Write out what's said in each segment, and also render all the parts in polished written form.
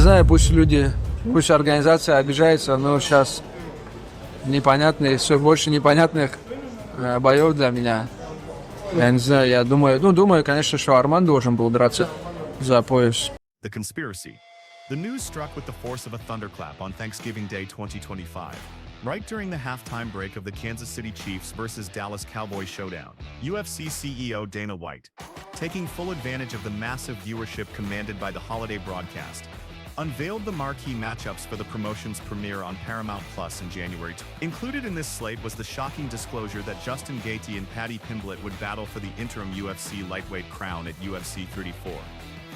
знаю, пусть люди, пусть организация обижается, но сейчас непонятные, все больше непонятных боев для меня. Я не знаю, я думаю, конечно, что Арман должен был драться за пояс. The conspiracy. The news struck with the force of a thunderclap on Thanksgiving Day 2025. Right during the halftime break of the Kansas City Chiefs versus Dallas Cowboys showdown, UFC CEO Dana White, taking full advantage of the massive viewership commanded by the holiday broadcast, unveiled the marquee matchups for the promotion's premiere on Paramount Plus in January. Included in this slate was the shocking disclosure that Justin Gaethje and Paddy Pimblett would battle for the interim UFC lightweight crown at UFC 34.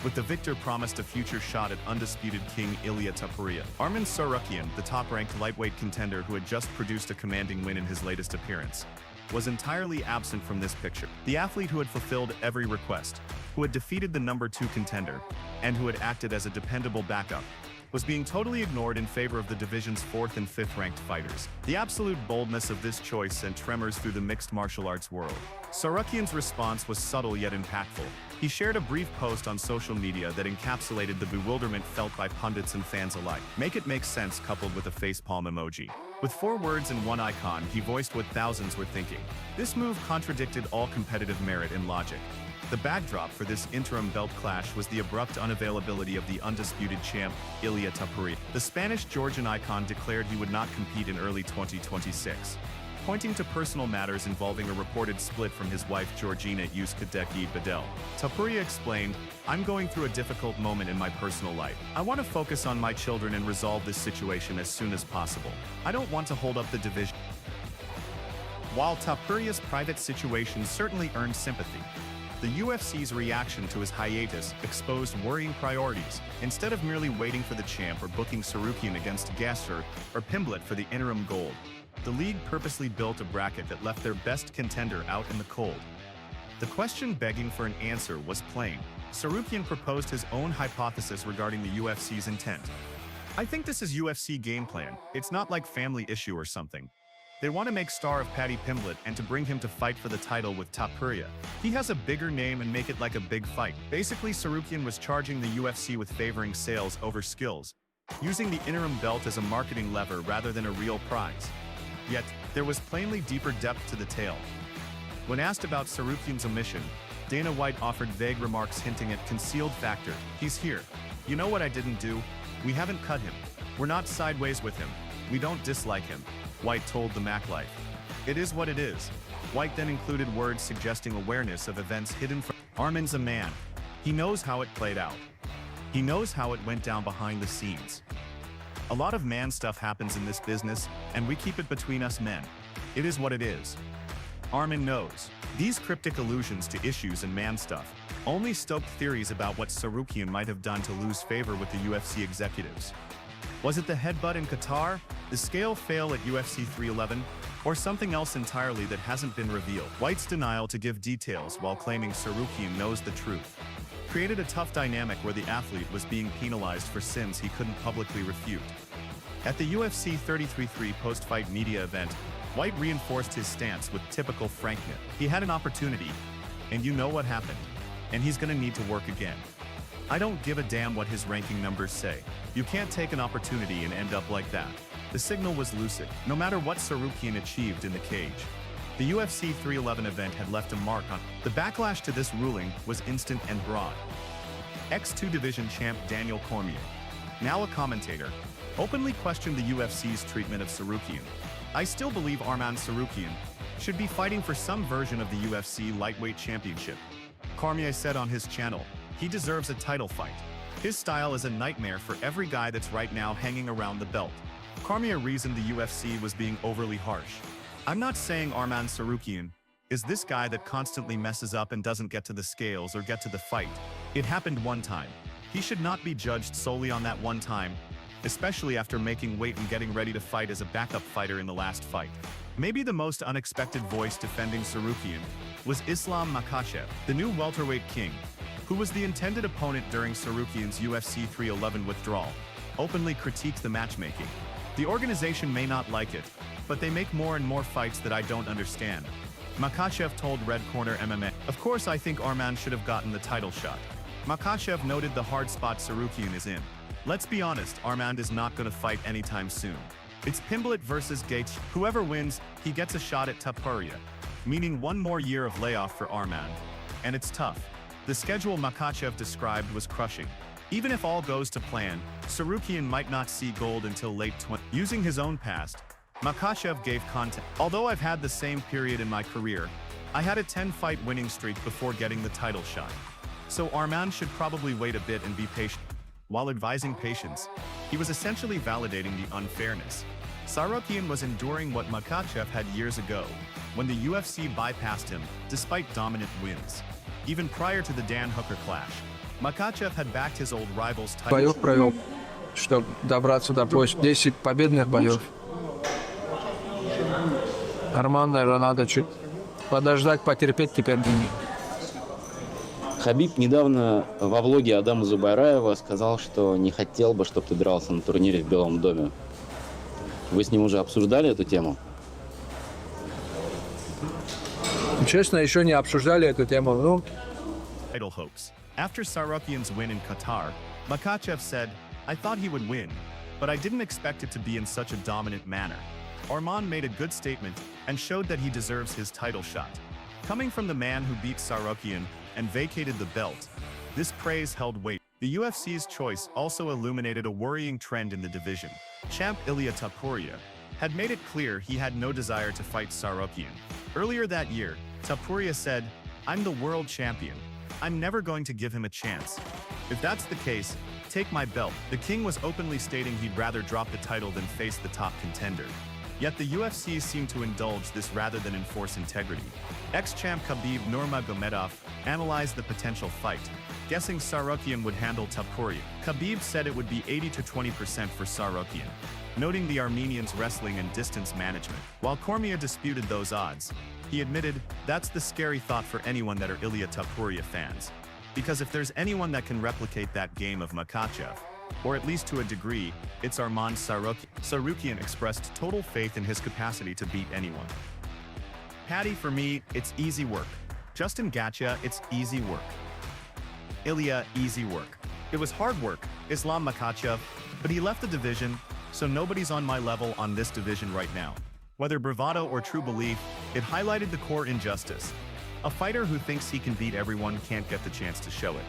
With the victor promised a future shot at undisputed king Ilia Topuria. Arman Tsarukyan, the top-ranked lightweight contender who had just produced a commanding win in his latest appearance, was entirely absent from this picture. The athlete who had fulfilled every request, who had defeated the number 2 contender, and who had acted as a dependable backup, was being totally ignored in favor of the division's 4th and 5th ranked fighters. The absolute boldness of this choice sent tremors through the mixed martial arts world. Tsarukyan's response was subtle yet impactful. He shared a brief post on social media that encapsulated the bewilderment felt by pundits and fans alike. Make it make sense coupled with a facepalm emoji. With 4 words and 1 icon, he voiced what thousands were thinking. This move contradicted all competitive merit and logic. The backdrop for this interim belt clash was the abrupt unavailability of the undisputed champ, Ilia Topuria. The Spanish-Georgian icon declared he would not compete in early 2026, pointing to personal matters involving a reported split from his wife Georgina Euskadeki Bedell. Topuria explained, "I'm going through a difficult moment in my personal life. I want to focus on my children and resolve this situation as soon as possible. I don't want to hold up the division." While Topuria's private situation certainly earned sympathy, the UFC's reaction to his hiatus exposed worrying priorities. Instead of merely waiting for the champ or booking Tsarukyan against Gasser or Pimblett for the interim gold, the league purposely built a bracket that left their best contender out in the cold. The question begging for an answer was plain. Tsarukyan proposed his own hypothesis regarding the UFC's intent. "I think this is UFC game plan. It's not like family issue or something. They want to make star of Paddy Pimblett and to bring him to fight for the title with Topuria. He has a bigger name and make it like a big fight." Basically, Tsarukyan was charging the UFC with favoring sales over skills, using the interim belt as a marketing lever rather than a real prize. Yet, there was plainly deeper depth to the tale. When asked about Tsarukyan's omission, Dana White offered vague remarks hinting at concealed factor. "He's here. You know what I didn't do? We haven't cut him. We're not sideways with him. We don't dislike him," White told the Mac Life. "It is what it is." White then included words suggesting awareness of events hidden from. "Arman's a man. He knows how it played out. He knows how it went down behind the scenes. A lot of man stuff happens in this business, and we keep it between us men. It is what it is. Arman knows." These cryptic allusions to issues and man stuff only stoked theories about what Tsarukyan might have done to lose favor with the UFC executives. Was it the headbutt in Qatar, the scale fail at UFC 311, or something else entirely that hasn't been revealed? White's denial to give details while claiming Tsarukyan knows the truth created a tough dynamic where the athlete was being penalized for sins he couldn't publicly refute. At the UFC 33 post-fight media event, White reinforced his stance with typical frankness. "He had an opportunity, and you know what happened, and he's gonna need to work again. I don't give a damn what his ranking numbers say. You can't take an opportunity and end up like that." The signal was lucid. No matter what Tsarukyan achieved in the cage, the UFC 311 event had left a mark on. The backlash to this ruling was instant and broad. X2 division champ Daniel Cormier, now a commentator, openly questioned the UFC's treatment of Tsarukyan. "I still believe Arman Tsarukyan should be fighting for some version of the UFC lightweight championship," Cormier said on his channel. "He deserves a title fight. His style is a nightmare for every guy that's right now hanging around the belt." Cormier reasoned the UFC was being overly harsh. "I'm not saying Arman Tsarukyan is this guy that constantly messes up and doesn't get to the scales or get to the fight. It happened one time. He should not be judged solely on that one time, especially after making weight and getting ready to fight as a backup fighter in the last fight." Maybe the most unexpected voice defending Tsarukyan was Islam Makhachev, the new welterweight king, who was the intended opponent during Tsarukyan's UFC 311 withdrawal, openly critiqued the matchmaking. "The organization may not like it, but they make more and more fights that I don't understand," Makhachev told Red Corner MMA. "Of course I think Arman should have gotten the title shot." Makhachev noted the hard spot Tsarukyan is in. Let's be honest, Armand is not going to fight anytime soon. It's Pimblet versus Gates. Whoever wins, he gets a shot at Topuria, meaning one more year of layoff for Armand. And it's tough. The schedule Makhachev described was crushing. Even if all goes to plan, Tsarukyan might not see gold until late 20. Using his own past, Makhachev gave context. Although I've had the same period in my career, I had a 10-fight winning streak before getting the title shot. So Armand should probably wait a bit and be patient. While advising patience, he was essentially validating the unfairness. Tsarukyan was enduring what Makhachev had years ago, when the UFC bypassed him, despite dominant wins. Even prior to the Dan Hooker clash, Makhachev had backed his old rival's title. Боев провел, чтобы добраться до пояса. 10 победных боев. Арман, наверное, надо чуть подождать, потерпеть теперь. Хабиб недавно во влоге Адама Зубайраева сказал, что не хотел бы, чтобы ты дрался на турнире в Белом доме. Вы с ним уже обсуждали эту тему? Честно, еще не обсуждали эту тему. Ну, Title hopes. After Tsarukyan's win in Qatar, Makhachev said, "I thought he would win, but I didn't expect it to be in such a dominant manner." Arman made a good statement and showed that he deserves his title shot. Coming from the man who beat Tsarukyan and vacated the belt, this praise held weight. The UFC's choice also illuminated a worrying trend in the division. Champ Ilia Topuria had made it clear he had no desire to fight Tsarukyan. Earlier that year, Topuria said, "I'm the world champion. I'm never going to give him a chance. If that's the case, take my belt." The king was openly stating he'd rather drop the title than face the top contender. Yet the UFC seemed to indulge this rather than enforce integrity. Ex-champ Khabib Nurmagomedov analyzed the potential fight, guessing Tsarukyan would handle Topuria. Khabib said it would be 80 to 20% for Tsarukyan, noting the Armenian's wrestling and distance management. While Cormier disputed those odds, he admitted, "That's the scary thought for anyone that are Ilia Topuria fans. Because if there's anyone that can replicate that game of Makhachev, or at least to a degree, it's Arman Tsarukyan." Tsarukyan expressed total faith in his capacity to beat anyone. Paddy, for me, it's easy work. Justin Gaethje, it's easy work. Ilia, easy work. It was hard work, Islam Makhachev, but he left the division, so nobody's on my level on this division right now. Whether bravado or true belief, it highlighted the core injustice. A fighter who thinks he can beat everyone can't get the chance to show it.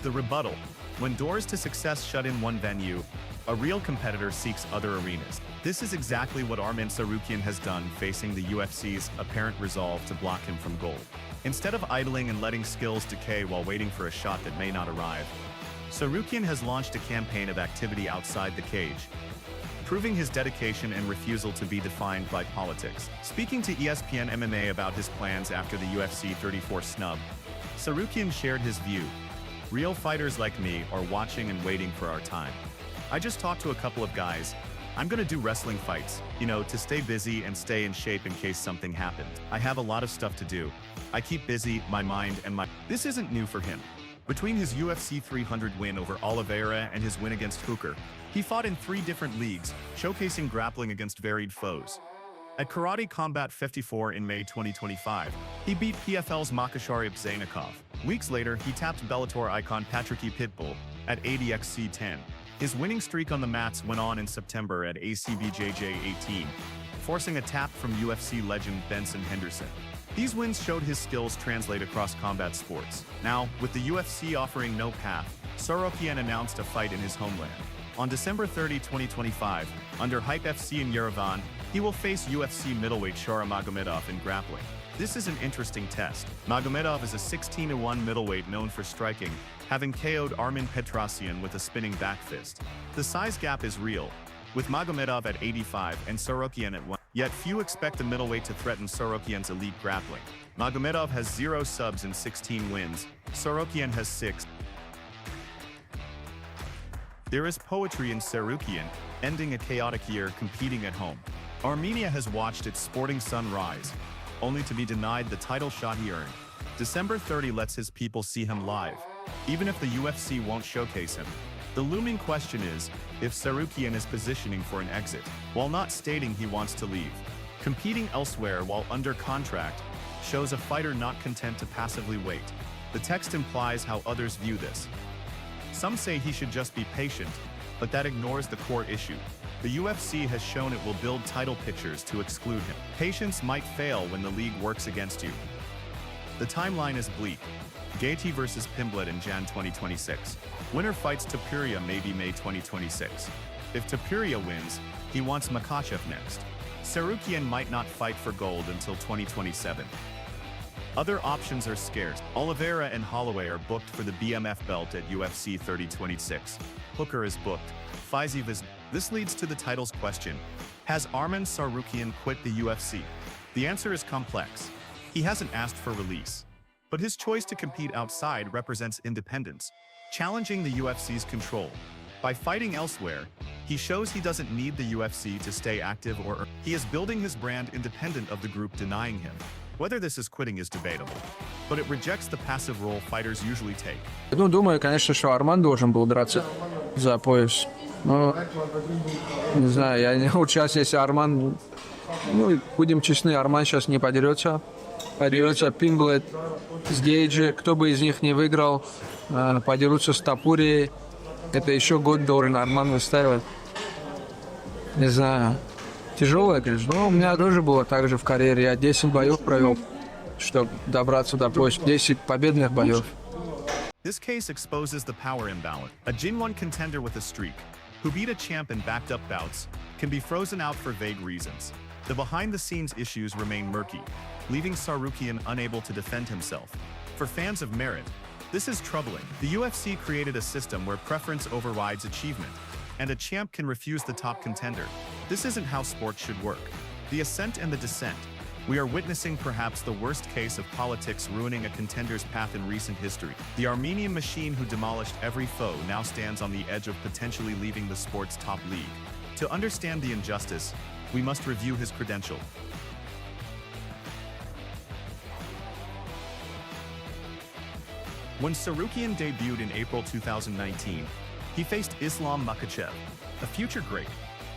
The rebuttal. When doors to success shut in one venue, a real competitor seeks other arenas. This is exactly what Arman Tsarukyan has done, facing the UFC's apparent resolve to block him from gold. Instead of idling and letting skills decay while waiting for a shot that may not arrive, Tsarukyan has launched a campaign of activity outside the cage, proving his dedication and refusal to be defined by politics. Speaking to ESPN MMA about his plans after the UFC 34 snub, Tsarukyan shared his view. "Real fighters like me are watching and waiting for our time. I just talked to a couple of guys. I'm gonna do wrestling fights, to stay busy and stay in shape in case something happens. I have a lot of stuff to do. I keep busy, my mind and my..." This isn't new for him. Between his UFC 300 win over Oliveira and his win against Hooker, he fought in 3 different leagues, showcasing grappling against varied foes. At Karate Combat 54 in May 2025, he beat PFL's Makashariv Zainikov. Weeks later, he tapped Bellator icon Patricky Pitbull at ADXC 10. His winning streak on the mats went on in September at ACBJJ 18, forcing a tap from UFC legend Benson Henderson. These wins showed his skills translate across combat sports. Now, with the UFC offering no path, Tsarukyan announced a fight in his homeland. On December 30, 2025, under Hype FC in Yerevan, he will face UFC middleweight Shara Magomedov in grappling. This is an interesting test. Magomedov is a 16-1 middleweight known for striking, having KO'd Armin Petrosyan with a spinning back fist. The size gap is real, with Magomedov at 85 and Tsarukyan at 1. Yet few expect the middleweight to threaten Tsarukyan's elite grappling. Magomedov has 0 subs and 16 wins. Tsarukyan has 6. There is poetry in Tsarukyan, ending a chaotic year competing at home. Armenia has watched its sporting sun rise, only to be denied the title shot he earned. December 30 lets his people see him live, even if the UFC won't showcase him. The looming question is if Tsarukyan is positioning for an exit, while not stating he wants to leave. Competing elsewhere while under contract shows a fighter not content to passively wait. The text implies how others view this. Some say he should just be patient, but that ignores the core issue. The UFC has shown it will build title pictures to exclude him. Patience might fail when the league works against you. The timeline is bleak. Gaethje versus Pimblet in Jan 2026. Winner fights Topuria maybe May 2026. If Topuria wins, he wants Makhachev next. Tsarukyan might not fight for gold until 2027. Other options are scarce. Oliveira and Holloway are booked for the BMF belt at UFC 3026. Hooker is booked. Fiziev is. This leads to the titles question. Has Arman Tsarukyan quit the UFC? The answer is complex. He hasn't asked for release. But his choice to compete outside represents independence, challenging the UFC's control. By fighting elsewhere, he shows he doesn't need the UFC to stay active or he is building his brand independent of the group denying him. Whether this is quitting is debatable, but it rejects the passive role fighters usually take. Ну, думаю, конечно, что Арман должен был драться за пояс. Но, не знаю, я не участвую, если Арман... Ну, будем честны, Арман сейчас не подерется. Подерется Пимблет с Гейджи. Кто бы из них не выиграл, подерутся с Топурией. Это еще год должен Арман выстаивать. Не знаю. Тяжелая, конечно. Но у меня тоже было так же в карьере. Я 10 боев провел, чтобы добраться до пояса. 10 победных боев. This case exposes the power imbalance. A Gen 1 contender with a streak, who beat a champ in backed-up bouts, can be frozen out for vague reasons. The behind-the-scenes issues remain murky, leaving Tsarukyan unable to defend himself. For fans of merit, this is troubling. The UFC created a system where preference overrides achievement, and a champ can refuse the top contender. This isn't how sports should work. The ascent and the descent. We are witnessing perhaps the worst case of politics ruining a contender's path in recent history. The Armenian machine who demolished every foe now stands on the edge of potentially leaving the sport's top league. To understand the injustice, we must review his credential. When Tsarukyan debuted in April 2019, he faced Islam Makhachev, a future great.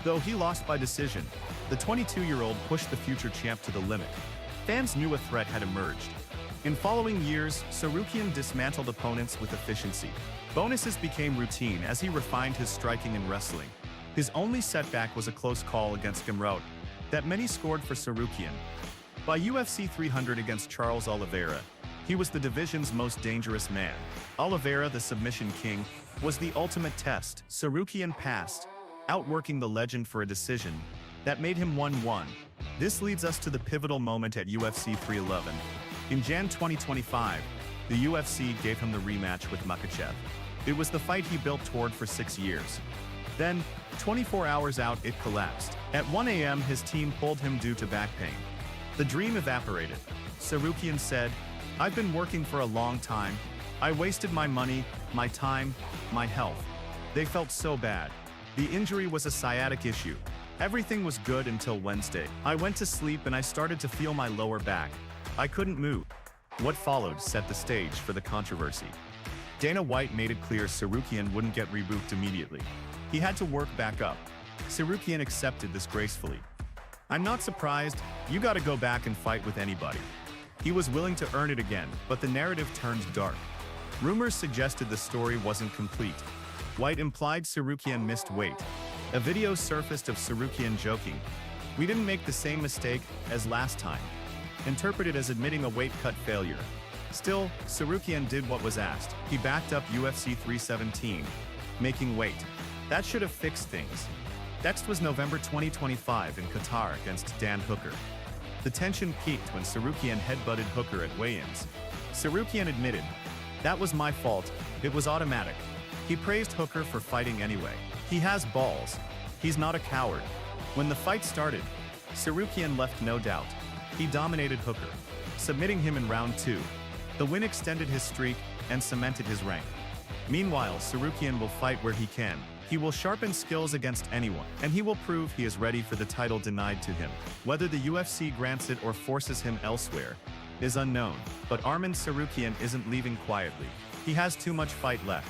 Though he lost by decision, the 22-year-old pushed the future champ to the limit. Fans knew a threat had emerged. In following years, Tsarukyan dismantled opponents with efficiency. Bonuses became routine as he refined his striking and wrestling. His only setback was a close call against Gamrot that many scored for Tsarukyan. By UFC 300 against Charles Oliveira, he was the division's most dangerous man. Oliveira, the submission king, was the ultimate test. Tsarukyan passed, outworking the legend for a decision that made him 1-1. This leads us to the pivotal moment at UFC 311. In Jan 2025, the UFC gave him the rematch with Makhachev. It was the fight he built toward for 6 years. Then, 24 hours out, it collapsed. At 1 a.m., his team pulled him due to back pain. The dream evaporated. Tsarukyan said, "I've been working for a long time. I wasted my money, my time, my health." They felt so bad. The injury was a sciatic issue. Everything was good until Wednesday. I went to sleep and I started to feel my lower back. I couldn't move. What followed set the stage for the controversy. Dana White made it clear Tsarukyan wouldn't get rebooked immediately. He had to work back up. Tsarukyan accepted this gracefully. "I'm not surprised. You gotta go back and fight with anybody." He was willing to earn it again, but the narrative turned dark. Rumors suggested the story wasn't complete. White implied Tsarukyan missed weight. A video surfaced of Tsarukyan joking, "We didn't make the same mistake as last time," interpreted as admitting a weight cut failure. Still, Tsarukyan did what was asked. He backed up UFC 317, making weight. That should have fixed things. Next was November 2025 in Qatar against Dan Hooker. The tension peaked when Tsarukyan headbutted Hooker at weigh-ins. Tsarukyan admitted, "That was my fault. It was automatic." He praised Hooker for fighting anyway. He has balls. He's not a coward. When the fight started, Tsarukyan left no doubt. He dominated Hooker, submitting him in round 2. The win extended his streak and cemented his rank. Meanwhile, Tsarukyan will fight where he can. He will sharpen skills against anyone, and he will prove he is ready for the title denied to him. Whether the UFC grants it or forces him elsewhere is unknown, but Arman Tsarukyan isn't leaving quietly. He has too much fight left.